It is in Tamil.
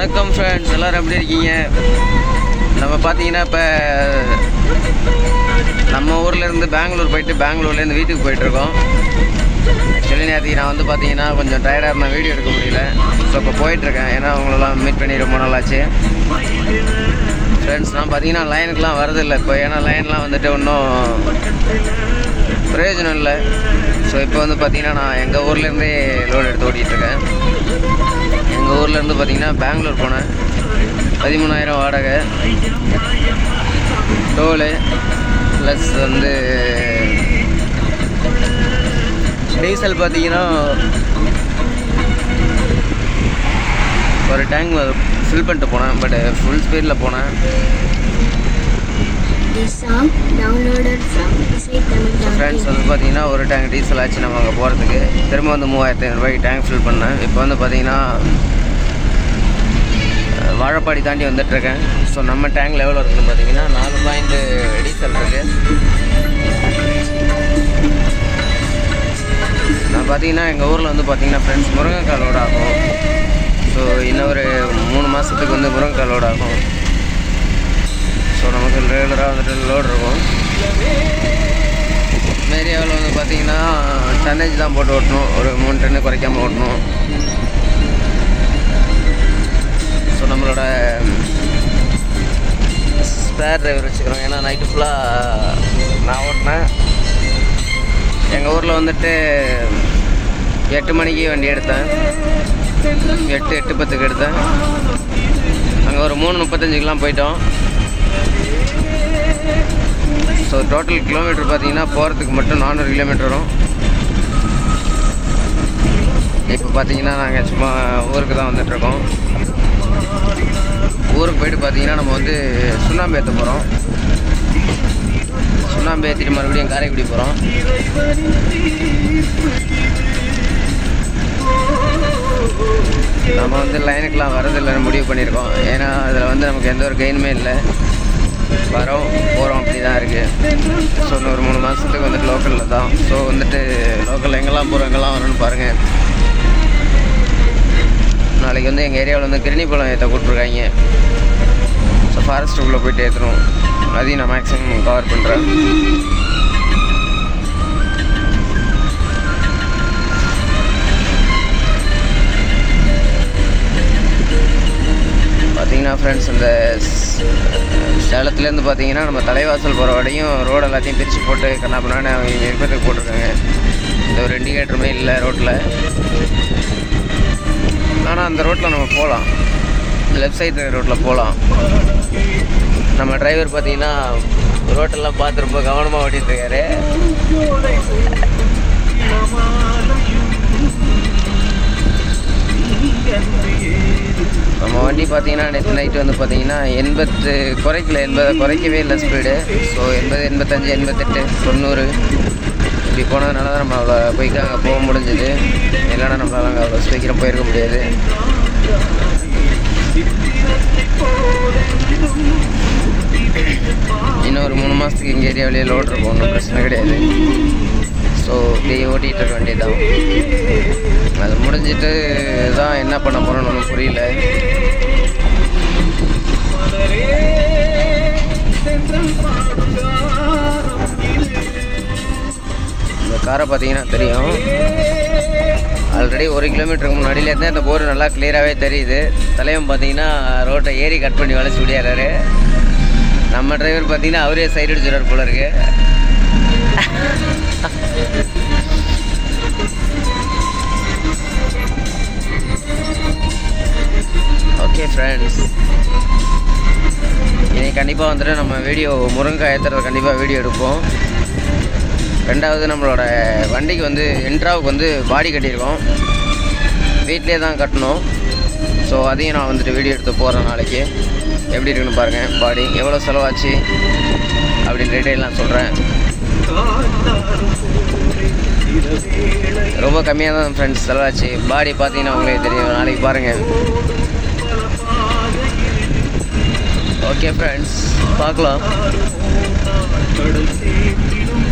வணக்கம் ஃப்ரெண்ட்ஸ், எல்லோரும் எப்படி இருக்கீங்க? நம்ம பார்த்தீங்கன்னா இப்போ நம்ம ஊர்லேருந்து பெங்களூர் போயிட்டு பெங்களூர்லேருந்து வீட்டுக்கு போயிட்டுருக்கோம். ஆக்சுவலி நேற்றுக்கு நான் வந்து பார்த்தீங்கன்னா கொஞ்சம் டயர்டாக இருந்தேன், வீடியோ எடுக்க முடியல. ஸோ இப்போ போயிட்டுருக்கேன், ஏன்னா அவங்களெல்லாம் மீட் பண்ணி ரொம்ப நாள் ஆச்சு. ஃப்ரெண்ட்ஸ், நான் பார்த்தீங்கன்னா லைனுக்கெலாம் வரதில்லை இப்போ, ஏன்னா லைன்லாம் வந்துட்டு ஒன்றும் பிரயோஜனம் இல்லை. ஸோ இப்போ வந்து பார்த்தீங்கன்னா நான் எங்கள் ஊர்லேருந்தே லோடு எடுத்து ஓட்டிகிட்ருக்கேன். எங்கள் ஊர்லேருந்து பார்த்தீங்கன்னா பெங்களூர் போனேன். 13,000 வாடகை, டோலு ப்ளஸ் வந்து டீசல் பார்த்தீங்கன்னா ஒரு டேங்க் ஃபில் பண்ணிட்டு போனேன். பட் ஃபுல் ஸ்பீடில் போனேன். ஃப்ரெண்ட்ஸ் வந்து பார்த்தீங்கன்னா ஒரு டேங்க் டீசல் ஆச்சு நம்ம அங்கே போகிறதுக்கு. திரும்ப வந்து 3,500 ரூபாய்க்கு டேங்க் ஃபில் பண்ணேன். இப்போ வந்து பார்த்தீங்கன்னா வாழப்பாடி தாண்டி வந்துட்டுருக்கேன். ஸோ நம்ம டேங்க் லெவலில் இருக்குதுன்னு பார்த்தீங்கன்னா 4 பாயிண்ட் டீசல் இருக்குது. நான் பார்த்தீங்கன்னா எங்கள் ஊரில் வந்து பார்த்தீங்கன்னா ஃப்ரெண்ட்ஸ் முருங்கைக்காய் லோடு ஆகும். ஸோ இன்னும் ஒரு 3 மாதத்துக்கு வந்து முருங்கைக்காய் லோடு ஆகும். ஸோ நமக்கு ரெகுலராக வந்துட்டு லோடு இருக்கும். ஏரியாவில் வந்து பார்த்திங்கன்னா டன்னேஜ் தான் போட்டு ஓட்டணும், ஒரு 3 டன்னு குறைக்காமல் ஓட்டணும். ஸோ நம்மளோட ஸ்பேர் டிரைவர் வச்சுக்கிறோம், ஏன்னா நைட்டு ஃபுல்லாக நான் ஓட்டினேன். எங்கள் ஊரில் வந்துட்டு 8 மணிக்கு வண்டி எடுத்தேன், 8:10க்கு எடுத்தேன். அங்கே ஒரு 3:35க்கெலாம் போயிட்டோம். ஸோ டோட்டல் கிலோமீட்டர் பார்த்தீங்கன்னா போகிறதுக்கு மட்டும் 400 கிலோமீட்டர் வரும். இப்போ பார்த்தீங்கன்னா நாங்கள் சும்மா ஊருக்கு தான் வந்துட்டுருக்கோம். ஊருக்கு போயிட்டு பார்த்தீங்கன்னா நம்ம வந்து சுண்ணாம்பு ஏற்ற போகிறோம். சுண்ணாம்பு ஏற்றிட்டு மறுபடியும் காரைக்குடி போகிறோம். நம்ம வந்து லைனுக்கெலாம் வரதில்லைன்னு முடிவு பண்ணியிருக்கோம். ஏன்னா அதில் வந்து நமக்கு எந்த ஒரு கெயினுமே இல்லை. வரோம் போகிறோம் அப்படி தான் இருக்குது. ஸோ இன்னொரு 3 மாதத்துக்கு வந்துட்டு லோக்கலில் தான். ஸோ வந்துட்டு லோக்கலில் எங்கெல்லாம் போகிறோம், எங்கெல்லாம் வரணும்னு பாருங்கள். நாளைக்கு வந்து எங்கள் ஏரியாவில் வந்து கிருணி பழம் ஏற்ற கூப்பிட்ருக்காங்க. ஸோ ஃபாரஸ்ட்டுக்குள்ளே போய்ட்டு ஏற்றணும். அதையும் நான் மேக்ஸிமம் கவர் பண்ணுறேன். பார்த்தீங்கன்னா ஃப்ரெண்ட்ஸ், இந்த சேலத்துலேருந்து பார்த்தீங்கன்னா நம்ம தலைவாசல் போகிற வரையும் ரோடு எல்லாத்தையும் பிரித்து போட்டு கண்ணாப்பண்ணான்னு அவங்க இருக்கிறதுக்கு போட்டிருக்காங்க. இந்த ஒரு இண்டிகேட்டருமே இல்லை ரோட்டில். ஆனால் அந்த ரோட்டில் நம்ம போகலாம், லெஃப்ட் சைடு ரோட்டில் போகலாம். நம்ம டிரைவர் பார்த்தீங்கன்னா ரோட்டெல்லாம் பார்த்து ரொம்ப கவனமாக ஓட்டிகிட்ருக்காரு. நம்ம வண்டி பார்த்தீங்கன்னா நேற்று நைட்டு வந்து பார்த்தீங்கன்னா 80 குறைக்கல, 80 குறைக்கவே இல்லை ஸ்பீடு. ஸோ 80, 85, 88, 90 இப்படி போனதுனால தான் நம்ம அவ்வளோ போய்க்கு அங்கே போக முடிஞ்சுது. இல்லைன்னா நம்மளால் அங்கே அவ்வளோ சீக்கிரம் போயிருக்க முடியாது. இன்னும் ஒரு 3 மாதத்துக்கு எங்கள் ஏரியாவிலேயே லோடு இருக்கும், ஒன்றும் பிரச்சனை கிடையாது. ஸோ இப்படியே ஓட்டிகிட்டு இருக்க வேண்டியதுதான். அது முடிஞ்சிட்டு தான் என்ன பண்ண போகிறோன்னு ஒன்றும் புரியல. இந்த காரை பார்த்தீங்கன்னா தெரியும், ஆல்ரெடி 1 கிலோமீட்டருக்கு முன்னாடியிலேருந்து அந்த போர்டு நல்லா கிளியராகவே தெரியுது. தலைவன் பார்த்தீங்கன்னா ரோட்டை ஏறி கட் பண்ணி வளைச்சி விடியாரு. நம்ம டிரைவர் பார்த்தீங்கன்னா அவரே சைடு அடிச்சுறாரு போல இருக்கு. ஓகே ஃப்ரெண்ட்ஸ், இன்னைக்கு கண்டிப்பாக வந்துட்டு நம்ம வீடியோ முருங்கைக்காய் ஏற்றுறது கண்டிப்பாக வீடியோ எடுப்போம். 2வது நம்மளோட வண்டிக்கு வந்து என்ட்ராவுக்கு வந்து பாடி கட்டியிருக்கோம், வீட்டிலே தான் கட்டணும். ஸோ அதையும் நான் வந்துட்டு வீடியோ எடுத்து போகிறேன். நாளைக்கு எப்படி இருக்குன்னு பாருங்கள். பாடி எவ்வளோ செலவாச்சு அப்படின்னு டீட்டெயிலாம் சொல்கிறேன். ரொம்ப கம்மியாக தான் ஃப்ரெண்ட்ஸ் செலவாச்சு. பாடி பார்த்தீங்கன்னா உங்களுக்கு தெரியும், நாளைக்கு பாருங்கள். ஓகே ஃப்ரெண்ட்ஸ், பார்க்கலாம்.